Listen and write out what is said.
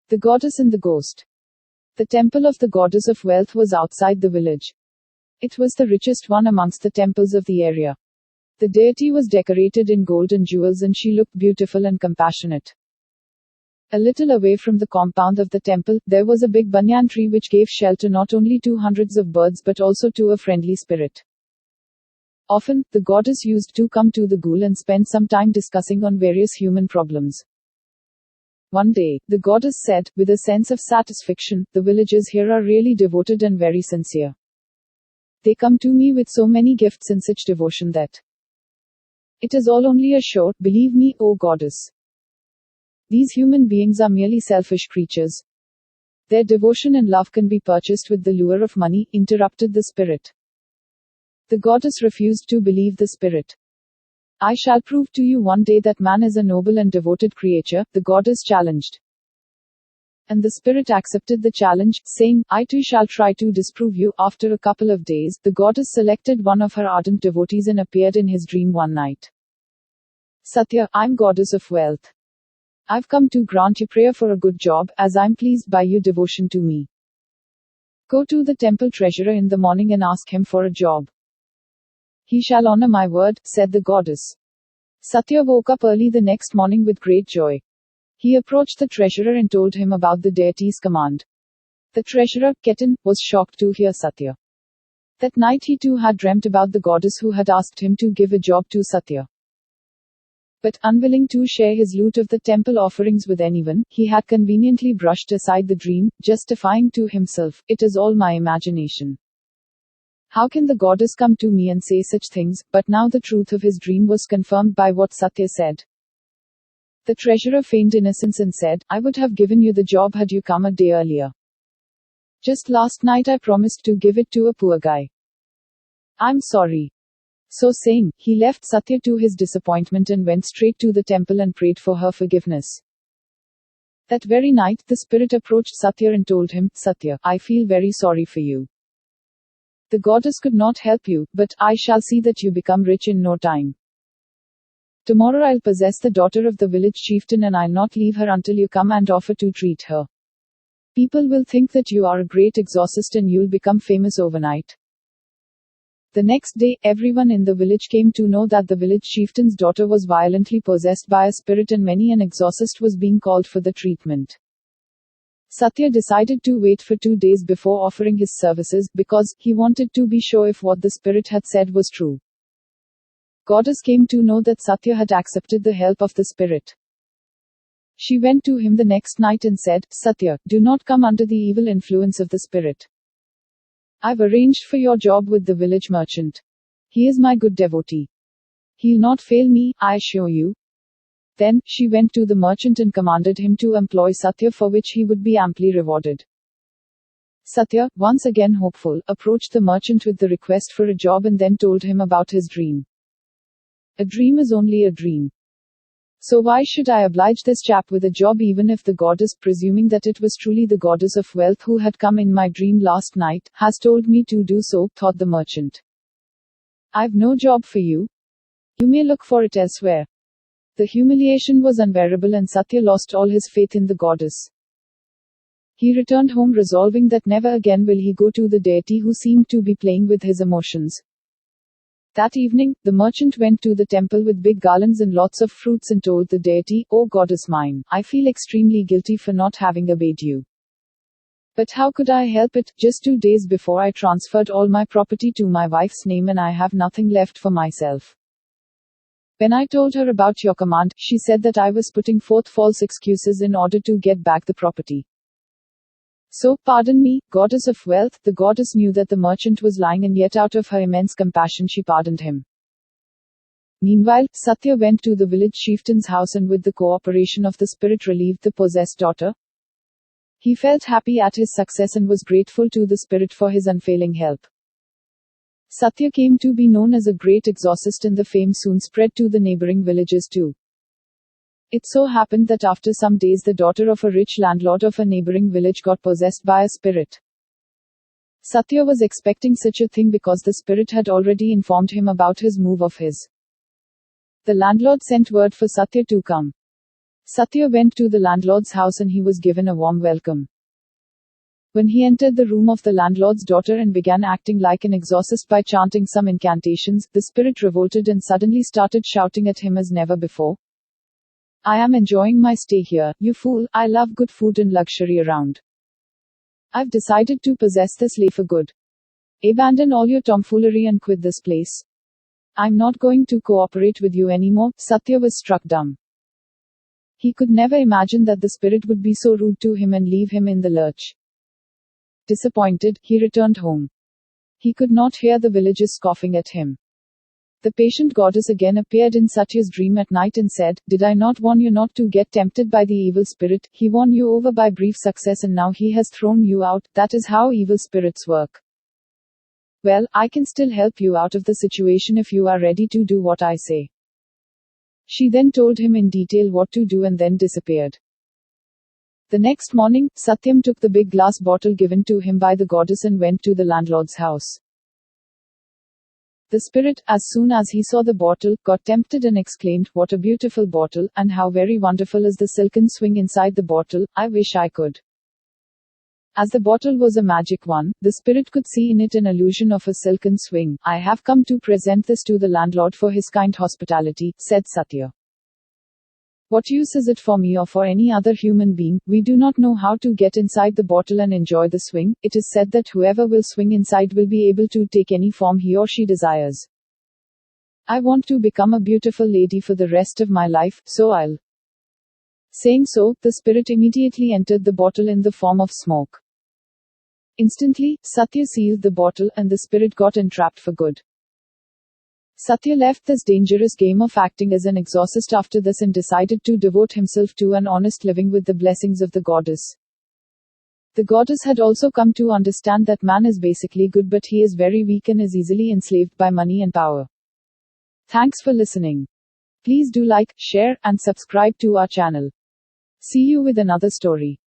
The Goddess and the Ghost. The temple of the Goddess of Wealth was outside the village. It was the richest one amongst the temples of the area. The deity was decorated in gold and jewels, and she looked beautiful and compassionate. A little away from the compound of the temple, there was a big banyan tree which gave shelter not only to hundreds of birds but also to a friendly spirit. Often, the goddess used to come to the ghoul and spend some time discussing on various human problems. One day, the goddess said, with a sense of satisfaction, "The villagers here are really devoted and very sincere. They come to me with so many gifts and such devotion that it is all only a show, believe me, O goddess. These human beings are merely selfish creatures. Their devotion and love can be purchased with the lure of money," interrupted the spirit. The goddess refused to believe the spirit. "I shall prove to you one day that man is a noble and devoted creature," the goddess challenged. And the spirit accepted the challenge, saying, "I too shall try to disprove you." After a couple of days, the goddess selected one of her ardent devotees and appeared in his dream one night. "Satya, I'm Goddess of Wealth. I've come to grant you prayer for a good job, as I'm pleased by your devotion to me. Go to the temple treasurer in the morning and ask him for a job. He shall honor my word," said the goddess. Satya woke up early the next morning with great joy. He approached the treasurer and told him about the deity's command. The treasurer, Ketan, was shocked to hear Satya. That night he too had dreamt about the goddess who had asked him to give a job to Satya. But unwilling to share his loot of the temple offerings with anyone, he had conveniently brushed aside the dream, justifying to himself, "It is all my imagination. How can the goddess come to me and say such things?" But now the truth of his dream was confirmed by what Satya said. The treasurer feigned innocence and said, "I would have given you the job had you come a day earlier. Just last night I promised to give it to a poor guy. I'm sorry." So saying, he left Satya to his disappointment and went straight to the temple and prayed for her forgiveness. That very night, the spirit approached Satya and told him, "Satya, I feel very sorry for you. The goddess could not help you, but I shall see that you become rich in no time. Tomorrow I'll possess the daughter of the village chieftain and I'll not leave her until you come and offer to treat her. People will think that you are a great exorcist and you'll become famous overnight." The next day, everyone in the village came to know that the village chieftain's daughter was violently possessed by a spirit and many an exorcist was being called for the treatment. Satya decided to wait for 2 days before offering his services, because he wanted to be sure if what the spirit had said was true. Goddess came to know that Satya had accepted the help of the spirit. She went to him the next night and said, "Satya, do not come under the evil influence of the spirit. I've arranged for your job with the village merchant. He is my good devotee. He'll not fail me, I assure you." Then, she went to the merchant and commanded him to employ Satya, for which he would be amply rewarded. Satya, once again hopeful, approached the merchant with the request for a job and then told him about his dream. A dream is only a dream. So why should I oblige this chap with a job even if the goddess, presuming that it was truly the goddess of wealth who had come in my dream last night, has told me to do so, thought the merchant. I've no job for you. You may look for it elsewhere. The humiliation was unbearable and Satya lost all his faith in the goddess. He returned home resolving that never again will he go to the deity who seemed to be playing with his emotions. That evening, the merchant went to the temple with big garlands and lots of fruits and told the deity, "O goddess mine, I feel extremely guilty for not having obeyed you. But how could I help it? Just 2 days before I transferred all my property to my wife's name and I have nothing left for myself. When I told her about your command, she said that I was putting forth false excuses in order to get back the property. So, pardon me, goddess of wealth." The goddess knew that the merchant was lying and yet out of her immense compassion she pardoned him. Meanwhile, Satya went to the village chieftain's house and with the cooperation of the spirit relieved the possessed daughter. He felt happy at his success and was grateful to the spirit for his unfailing help. Satya came to be known as a great exorcist and the fame soon spread to the neighboring villages too. It so happened that after some days the daughter of a rich landlord of a neighboring village got possessed by a spirit. Satya was expecting such a thing because the spirit had already informed him about his move of his. The landlord sent word for Satya to come. Satya went to the landlord's house and he was given a warm welcome. When he entered the room of the landlord's daughter and began acting like an exorcist by chanting some incantations, the spirit revolted and suddenly started shouting at him as never before. I am enjoying my stay here, you fool. I love good food and luxury around. I've decided to possess this lay for good. Abandon all your tomfoolery and quit this place. I'm not going to cooperate with you anymore. Satya was struck dumb. He could never imagine that the spirit would be so rude to him and leave him in the lurch. Disappointed, he returned home. He could not hear the villagers scoffing at him. The patient goddess again appeared in Satya's dream at night and said, Did I not warn you not to get tempted by the evil spirit? He won you over by brief success and now he has thrown you out. That is how evil spirits work. Well, I can still help you out of the situation if you are ready to do what I say. She then told him in detail what to do and then disappeared. The next morning, Satyam took the big glass bottle given to him by the goddess and went to the landlord's house. The spirit, as soon as he saw the bottle, got tempted and exclaimed, What a beautiful bottle, and how very wonderful is the silken swing inside the bottle. I wish I could. As the bottle was a magic one, the spirit could see in it an illusion of a silken swing. I have come to present this to the landlord for his kind hospitality, said Satya. What use is it for me or for any other human being? We do not know how to get inside the bottle and enjoy the swing. It is said that whoever will swing inside will be able to take any form he or she desires. I want to become a beautiful lady for the rest of my life, so I'll. Saying so, the spirit immediately entered the bottle in the form of smoke. Instantly, Satya sealed the bottle and the spirit got entrapped for good. Satya left this dangerous game of acting as an exorcist after this and decided to devote himself to an honest living with the blessings of the goddess. The goddess had also come to understand that man is basically good but he is very weak and is easily enslaved by money and power. Thanks for listening. Please do like, share, and subscribe to our channel. See you with another story.